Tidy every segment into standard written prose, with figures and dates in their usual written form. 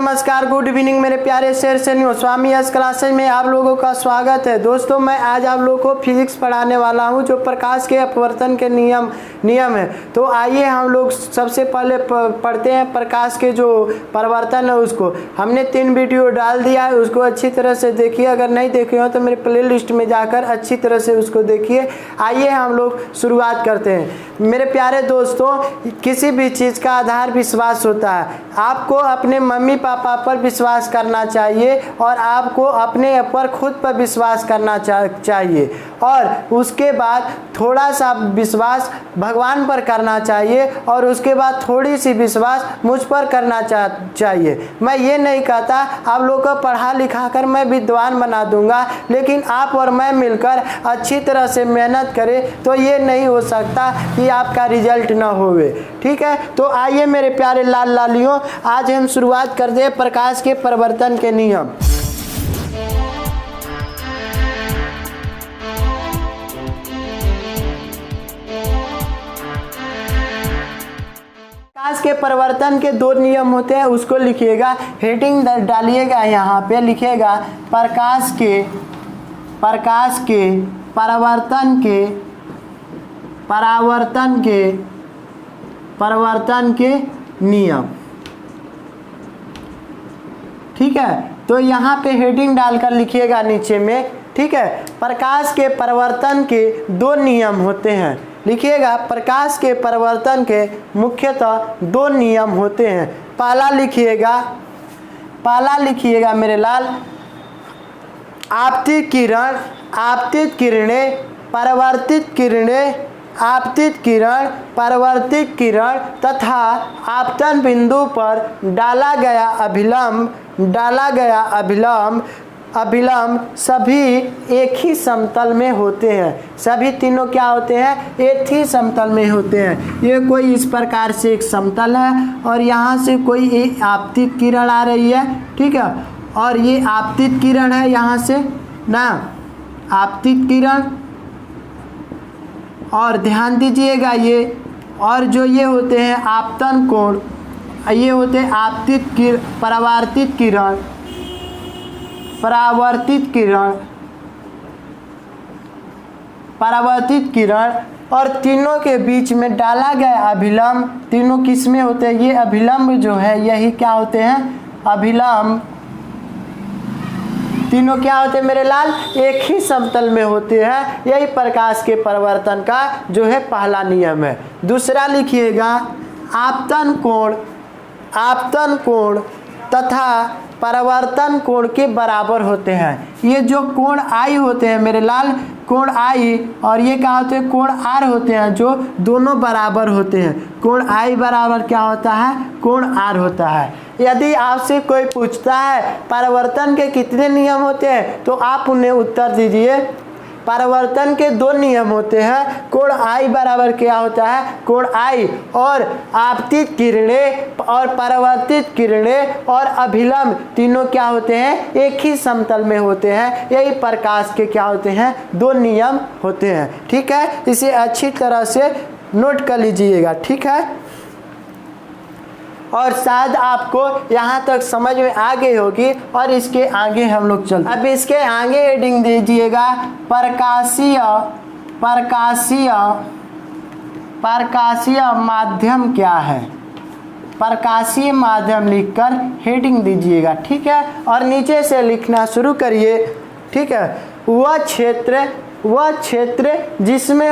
नमस्कार, good evening मेरे प्यारे शेर से स्वामी यस क्लासेज में आप लोगों का स्वागत है। दोस्तों, मैं आज आप लोगों को फिजिक्स पढ़ाने वाला हूं जो प्रकाश के अपवर्तन के नियम है। तो आइए हम लोग सबसे पहले पढ़ते हैं प्रकाश के जो परिवर्तन है उसको। हमने 3 वीडियो डाल दिया है, उसको अच्छी तरह से देखिए। अगर नहीं देखे हो तो मेरे प्ले लिस्ट में जाकर अच्छी तरह से उसको देखिए। आइए हम लोग शुरुआत करते हैं। मेरे प्यारे दोस्तों, किसी भी चीज़ का आधार विश्वास होता है। आपको अपने मम्मी पापा पर विश्वास करना चाहिए और आपको अपने पर खुद पर विश्वास करना चाहिए, और उसके बाद थोड़ा सा विश्वास भगवान पर करना चाहिए, और उसके बाद थोड़ी सी विश्वास मुझ पर करना चाहिए। मैं ये नहीं कहता आप लोग को पढ़ा लिखा कर मैं विद्वान बना दूंगा, लेकिन आप और मैं मिलकर अच्छी तरह से मेहनत करें तो ये नहीं हो सकता कि आपका रिजल्ट ना होवे। ठीक है, तो आइए मेरे प्यारे लाल लालियों, आज हम शुरुआत कर दे प्रकाश के परिवर्तन के नियम। प्रकाश के परिवर्तन के 2 नियम होते हैं, उसको लिखिएगा, हेडिंग डालिएगा, यहाँ पे लिखिएगा प्रकाश के परिवर्तन के नियम। ठीक है, तो यहाँ पे हेडिंग डालकर लिखिएगा नीचे में। ठीक है, प्रकाश के परिवर्तन के 2 नियम होते हैं। लिखिएगा, प्रकाश के परिवर्तन के मुख्यतः 2 नियम होते हैं। पहला लिखिएगा मेरे लाल, आपतित परावर्तित किरण तथा आपतन बिंदु पर डाला गया अभिलंब सभी एक ही समतल में होते हैं। सभी तीनों क्या होते हैं? एक ही समतल में होते हैं। ये कोई इस प्रकार से एक समतल है और यहाँ से कोई एक आपतित किरण आ रही है। ठीक है, और ये आपतित किरण है, यहाँ से ना आपतित किरण, और ध्यान दीजिएगा ये, और जो ये होते हैं आपतन कोण, ये होते हैं परावर्तित किरण, और तीनों के बीच में डाला गया अभिलंब। तीनों किस में होते हैं? ये अभिलंब जो है यही क्या होते हैं? अभिलंब। तीनों क्या होते हैं मेरे लाल? एक ही समतल में होते हैं। यही प्रकाश के परिवर्तन का जो है पहला नियम है। दूसरा लिखिएगा, आपतन कोण तथा परावर्तन कोण के बराबर होते हैं। ये जो कोण आई होते हैं मेरे लाल, कोण आई, और ये क्या होते हैं? कोण आर होते हैं, जो दोनों बराबर होते हैं। कोण आई बराबर क्या होता है? कोण आर होता है। यदि आपसे कोई पूछता है परावर्तन के कितने नियम होते हैं, तो आप उन्हें उत्तर दीजिए, परावर्तन के 2 नियम होते हैं। कोण आई बराबर क्या होता है? कोण आई, और आपतित किरणें और परावर्तित किरणें और अभिलंब तीनों क्या होते हैं? एक ही समतल में होते हैं। यही प्रकाश के क्या होते हैं? 2 नियम होते हैं। ठीक है, इसे अच्छी तरह से नोट कर लीजिएगा। ठीक है, और शायद आपको यहाँ तक समझ में आ गई होगी, और इसके आगे हम लोग चलते हैं। अब इसके आगे हेडिंग दीजिएगा, प्रकाशीय माध्यम क्या है? प्रकाशीय माध्यम लिखकर हेडिंग दीजिएगा। ठीक है, और नीचे से लिखना शुरू करिए। ठीक है, वह क्षेत्र जिसमें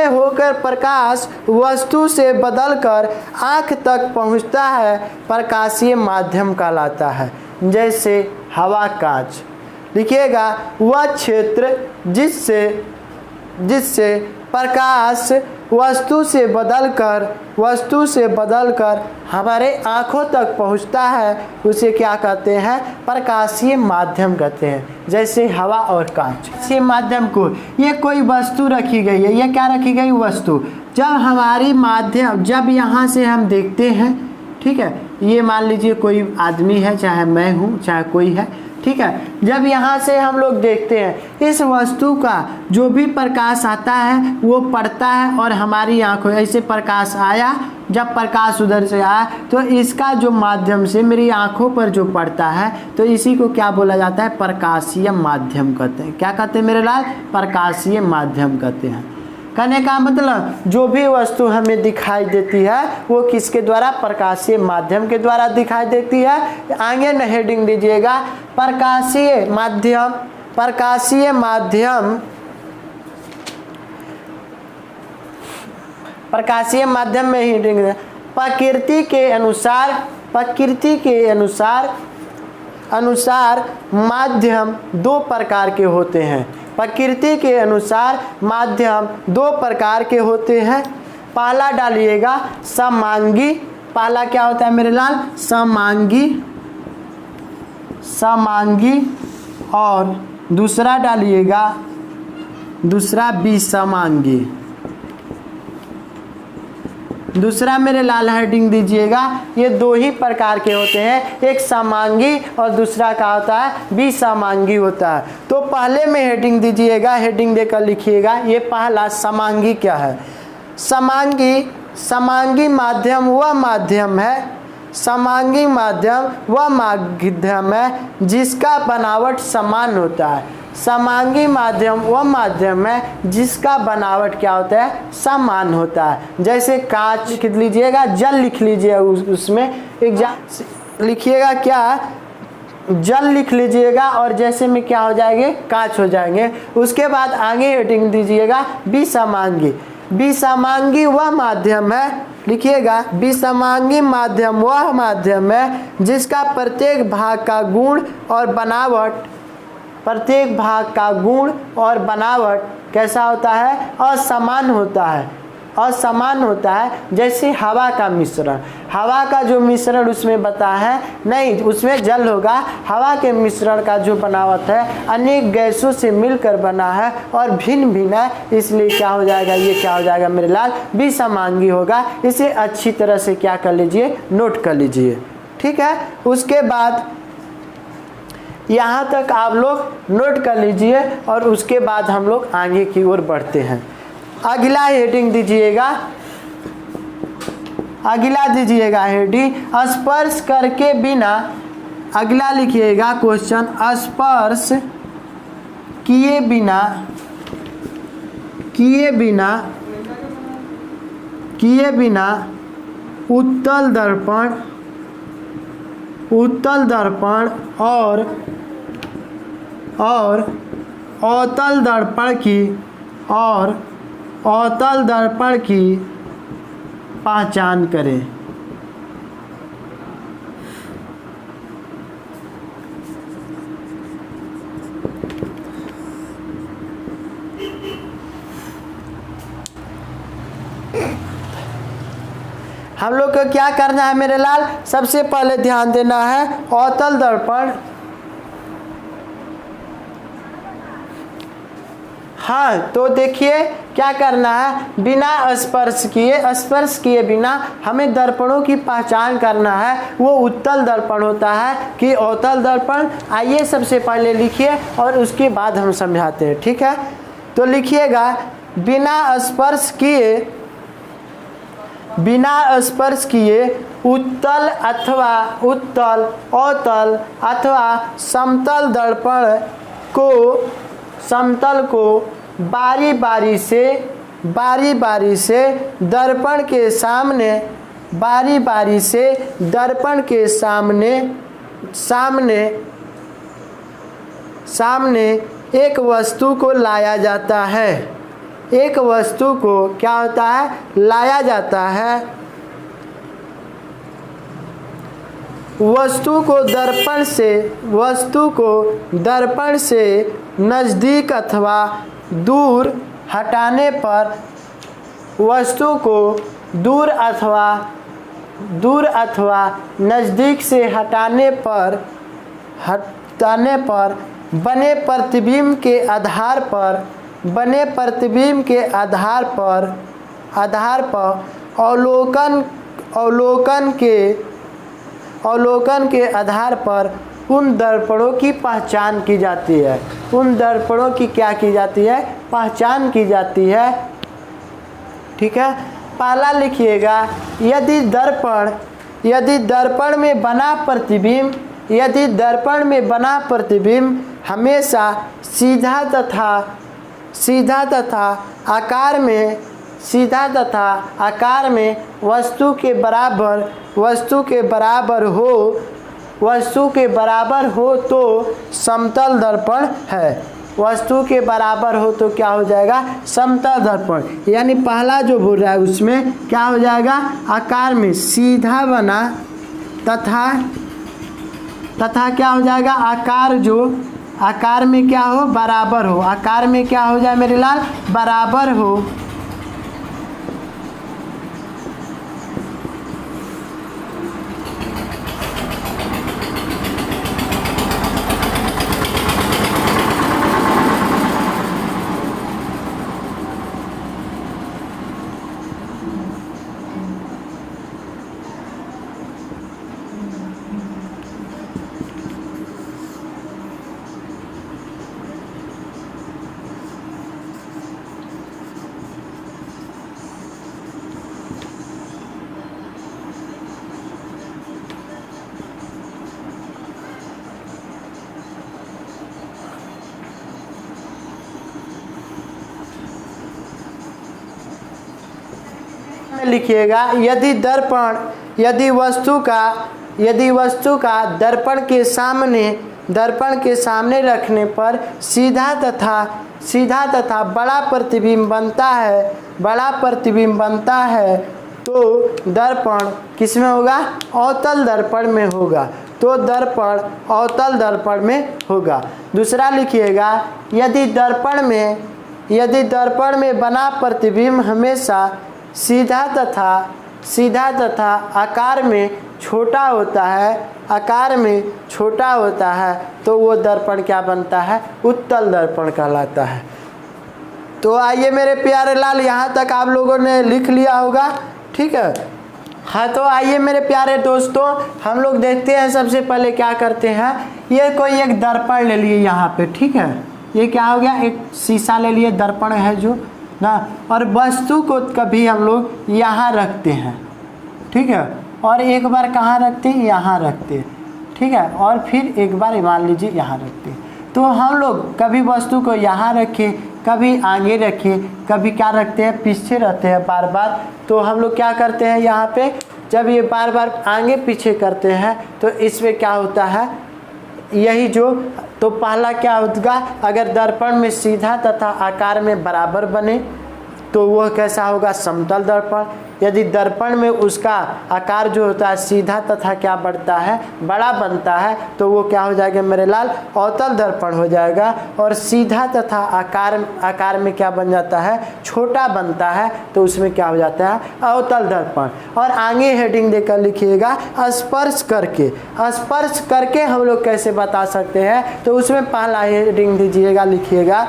होकर प्रकाश वस्तु से बदलकर आँख तक पहुँचता है, प्रकाशीय माध्यम कहलाता है। जैसे हवा, कांच। लिखिएगा, वह क्षेत्र जिससे प्रकाश वस्तु से बदलकर हमारे आँखों तक पहुँचता है, उसे क्या कहते हैं? प्रकाशीय माध्यम कहते हैं। जैसे हवा और कांच। इसी माध्यम को, ये कोई वस्तु रखी गई है, ये क्या रखी गई? वस्तु। जब यहाँ से हम देखते हैं, ठीक है, ये मान लीजिए कोई आदमी है, चाहे मैं हूँ चाहे कोई है, ठीक है। जब यहाँ से हम लोग देखते हैं इस वस्तु का जो भी प्रकाश आता है वो पड़ता है और हमारी आंखों, ऐसे प्रकाश आया, जब प्रकाश उधर से आया तो इसका जो माध्यम से मेरी आंखों पर जो पड़ता है तो इसी को क्या बोला जाता है, प्रकाशीय माध्यम कहते हैं। क्या कहते हैं मेरे लाल, प्रकाशीय माध्यम कहते हैं। कहने का मतलब जो भी वस्तु हमें दिखाई देती है वो किसके द्वारा, प्रकाशीय माध्यम के द्वारा दिखाई देती है। आगे न हेडिंग दीजिएगा प्रकाशीय माध्यम, प्रकाशीय माध्यम, प्रकाशीय माध्यम में हेडिंग प्रकृति के अनुसार, प्रकृति के अनुसार माध्यम दो प्रकार के होते हैं। प्रकृति के अनुसार माध्यम दो प्रकार के होते हैं। पहला डालिएगा समांगी, पहला क्या होता है मेरे लाल, समांगी, समांगी, और दूसरा डालिएगा, दूसरा विसमांगी। दूसरा मेरे लाल हेडिंग दीजिएगा, ये दो ही प्रकार के होते हैं, एक समांगी और दूसरा क्या होता है, विसमांगी होता है। तो पहले में हेडिंग दीजिएगा, हेडिंग देकर लिखिएगा, ये पहला समांगी क्या है। समांगी, समांगी माध्यम वह माध्यम है, समांगी माध्यम वह माध्यम है जिसका बनावट समान होता है। समांगी माध्यम वह माध्यम है जिसका बनावट क्या होता है, समान होता है। जैसे कांच लिख लीजिएगा, जल लिख लीजिए, उसमें एक लिखिएगा क्या, जल लिख लीजिएगा और जैसे में क्या हो जाएंगे, कांच हो जाएंगे। उसके बाद आगे हेडिंग दीजिएगा विसमांगी, विसमांगी वह माध्यम है, लिखिएगा विसमांगी माध्यम वह माध्यम है जिसका प्रत्येक भाग का गुण और बनावट, प्रत्येक भाग का गुण और बनावट कैसा होता है, असमान होता है, असमान होता है। जैसे हवा का मिश्रण, हवा का जो मिश्रण उसमें बता है नहीं, उसमें जल होगा, हवा के मिश्रण का जो बनावट है अनेक गैसों से मिलकर बना है और भिन्न भिन्न है, इसलिए क्या हो जाएगा, ये क्या हो जाएगा मेरे लाल, विसमांगी होगा। इसे अच्छी तरह से क्या कर लीजिए, नोट कर लीजिए, ठीक है। उसके बाद यहाँ तक आप लोग नोट कर लीजिए और उसके बाद हम लोग आगे की ओर बढ़ते हैं। अगला हेडिंग दीजिएगा, अगला दीजिएगा हेडिंग स्पर्श करके बिना, अगला लिखिएगा क्वेश्चन, स्पर्श किए बिना, किए बिना, किए बिना उत्तल दर्पण, उत्तल दर्पण और अवतल दर्पण की, और अवतल दर्पण की पहचान करें। हम लोग को क्या करना है मेरे लाल, सबसे पहले ध्यान देना है अवतल दर्पण, हाँ तो देखिए क्या करना है, बिना स्पर्श किए, स्पर्श किए बिना हमें दर्पणों की पहचान करना है, वो उत्तल दर्पण होता है कि अवतल दर्पण। आइए सबसे पहले लिखिए और उसके बाद हम समझाते हैं, ठीक है। तो लिखिएगा बिना स्पर्श किए, बिना स्पर्श किए उत्तल अथवा उत्तल, अवतल अथवा समतल दर्पण को, समतल को बारी बारी से, बारी बारी से दर्पण के सामने, बारी बारी से दर्पण के सामने, सामने, सामने एक वस्तु को लाया जाता है, एक वस्तु को क्या होता है, लाया जाता है। वस्तु को दर्पण से, वस्तु को दर्पण से नज़दीक अथवा दूर हटाने पर, वस्तु को दूर अथवा नज़दीक से हटाने पर, बने प्रतिबिंब के आधार पर, बने प्रतिबिंब के आधार पर अवलोकन के आधार पर उन दर्पणों की पहचान की जाती है। उन दर्पणों की क्या की जाती है? पहचान की जाती है। ठीक है, पहला लिखिएगा, यदि दर्पण में बना प्रतिबिंब हमेशा सीधा तथा आकार में वस्तु के बराबर हो तो समतल दर्पण है। वस्तु के बराबर हो तो क्या हो जाएगा? समतल दर्पण। यानी पहला जो बोल रहा है उसमें क्या हो जाएगा? आकार में सीधा बना तथा क्या हो जाएगा? आकार में क्या हो? बराबर हो। आकार में क्या हो जाए मेरे लाल? बराबर हो। लिखिएगा, यदि वस्तु का दर्पण के सामने रखने पर सीधा तथा बड़ा प्रतिबिंब बनता है तो दर्पण किसमें होगा? अवतल दर्पण में होगा। तो दर्पण अवतल दर्पण में होगा। दूसरा लिखिएगा, यदि दर्पण में बना प्रतिबिंब हमेशा सीधा तथा आकार में छोटा होता है तो वो दर्पण क्या बनता है? उत्तल दर्पण कहलाता है। तो आइए मेरे प्यारे लाल, यहाँ तक आप लोगों ने लिख लिया होगा। ठीक है, हाँ, तो आइए मेरे प्यारे दोस्तों, हम लोग देखते हैं सबसे पहले क्या करते हैं। ये कोई एक दर्पण ले लिए यहाँ पे। ठीक है, ये क्या हो गया? एक शीशा ले लिए, दर्पण है जो ना, और वस्तु को कभी हम लोग यहाँ रखते हैं। ठीक है, और एक बार कहाँ रखते हैं? यहाँ रखते हैं। ठीक है, और फिर एक बार मान लीजिए यहाँ रखते हैं। तो हम लोग कभी वस्तु को यहाँ रखें, कभी आगे रखें, कभी क्या रखते हैं? पीछे रहते हैं बार बार। तो हम लोग क्या करते हैं यहाँ पे, जब ये बार बार आगे पीछे करते हैं तो इसमें क्या होता है? यही जो, तो पहला क्या होगा? अगर दर्पण में सीधा तथा आकार में बराबर बने तो वह कैसा होगा? समतल दर्पण। यदि दर्पण में उसका आकार जो होता है सीधा तथा क्या बढ़ता है? बड़ा बनता है तो वो क्या हो जाएगा मेरे लाल? अवतल दर्पण हो जाएगा। और सीधा तथा आकार में क्या बन जाता है? छोटा बनता है तो उसमें क्या हो जाता है? अवतल दर्पण। और आगे हेडिंग देकर लिखिएगा, स्पर्श करके हम लोग कैसे बता सकते हैं? तो उसमें पहला हेडिंग दीजिएगा, लिखिएगा,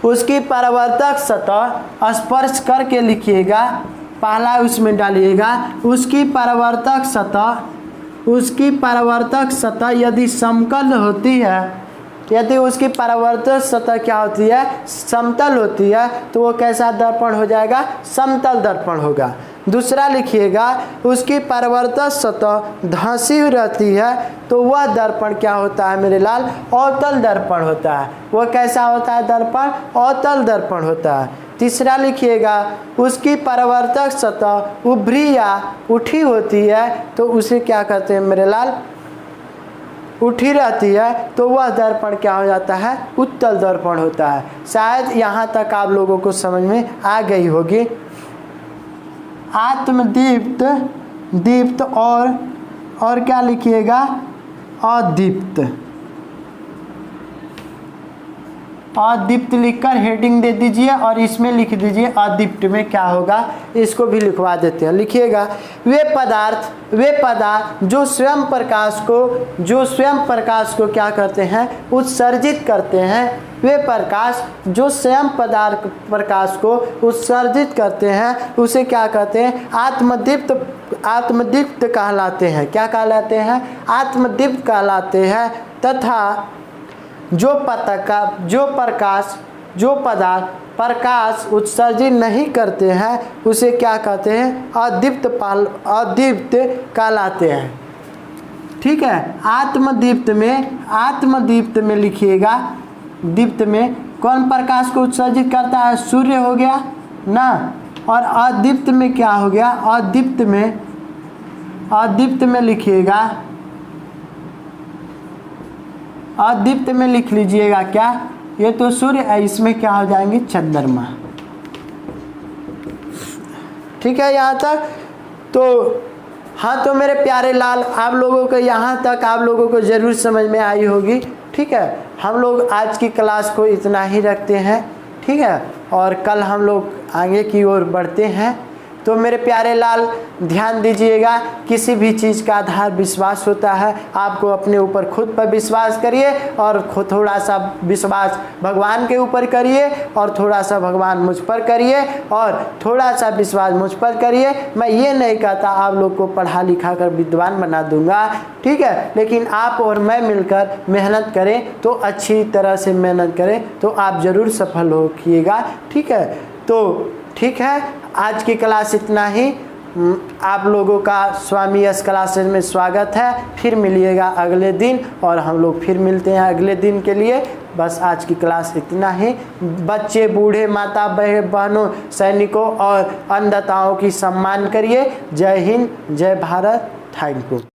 उसकी परावर्तक सतह स्पर्श करके लिखिएगा। पहला उसमें डालिएगा, उसकी परावर्तक सतह यदि समतल होती है, यदि उसकी परावर्तक सतह क्या होती है? समतल होती है तो वो कैसा दर्पण हो जाएगा? समतल दर्पण होगा। दूसरा लिखिएगा, उसकी परावर्तक सतह धंसी रहती है तो वह दर्पण क्या होता है मेरे लाल? अवतल दर्पण होता है। वह कैसा होता है दर्पण? अवतल दर्पण होता है। तीसरा लिखिएगा, उसकी परावर्तक सतह उभरी या उठी होती है तो उसे क्या कहते हैं मेरे लाल? उठी रहती है तो वह दर्पण क्या हो जाता है? उत्तल दर्पण होता है। शायद यहाँ तक आप लोगों को समझ में आ गई होगी। दीप्त और क्या लिखिएगा? अदीप्त लिखकर हेडिंग दे दीजिए और इसमें लिख दीजिए अदीप्त में क्या होगा, इसको भी लिखवा देते हैं। लिखिएगा, वे पदार्थ जो स्वयं प्रकाश को क्या करते हैं? उत्सर्जित करते हैं। वे प्रकाश जो स्वयं प्रकाश को उत्सर्जित करते हैं उसे क्या कहते हैं? आत्मदीप्त कहलाते हैं। क्या कहलाते हैं? आत्मदीप्त कहलाते हैं। तथा जो पदार्थ प्रकाश उत्सर्जित नहीं करते हैं उसे क्या कहते हैं? अदीप्त कहलाते हैं। ठीक है, आत्मदीप्त में लिखिएगा। दीप्त में कौन प्रकाश को उत्सर्जित करता है? सूर्य हो गया ना। और अदीप्त में क्या हो गया? अदीप्त में लिखिएगा। अदीप्त में लिख लीजिएगा क्या? ये तो सूर्य है, इसमें क्या हो जाएंगे? चंद्रमा। ठीक है यहाँ तक? तो हाँ, तो मेरे प्यारे लाल, आप लोगों को यहाँ तक आप लोगों को ज़रूर समझ में आई होगी। ठीक है, हम लोग आज की क्लास को इतना ही रखते हैं। ठीक है, और कल हम लोग आगे की ओर बढ़ते हैं। तो मेरे प्यारे लाल, ध्यान दीजिएगा, किसी भी चीज़ का आधार विश्वास होता है। आपको अपने ऊपर खुद पर विश्वास करिए और थोड़ा सा विश्वास भगवान के ऊपर करिए और थोड़ा सा भगवान मुझ पर करिए और थोड़ा सा विश्वास मुझ पर करिए। मैं ये नहीं कहता आप लोग को पढ़ा लिखा कर विद्वान बना दूंगा, ठीक है, लेकिन आप और मैं मिलकर मेहनत करें तो अच्छी तरह से मेहनत करें तो आप ज़रूर सफल होइएगा। ठीक है, तो ठीक है, आज की क्लास इतना ही। आप लोगों का स्वामी यस क्लासेस में स्वागत है। फिर मिलिएगा अगले दिन और हम लोग फिर मिलते हैं अगले दिन के लिए। बस आज की क्लास इतना ही। बच्चे, बूढ़े, माता, बहनों, सैनिकों और अन्नदाताओं की सम्मान करिए। जय हिंद, जय भारत। Thank you.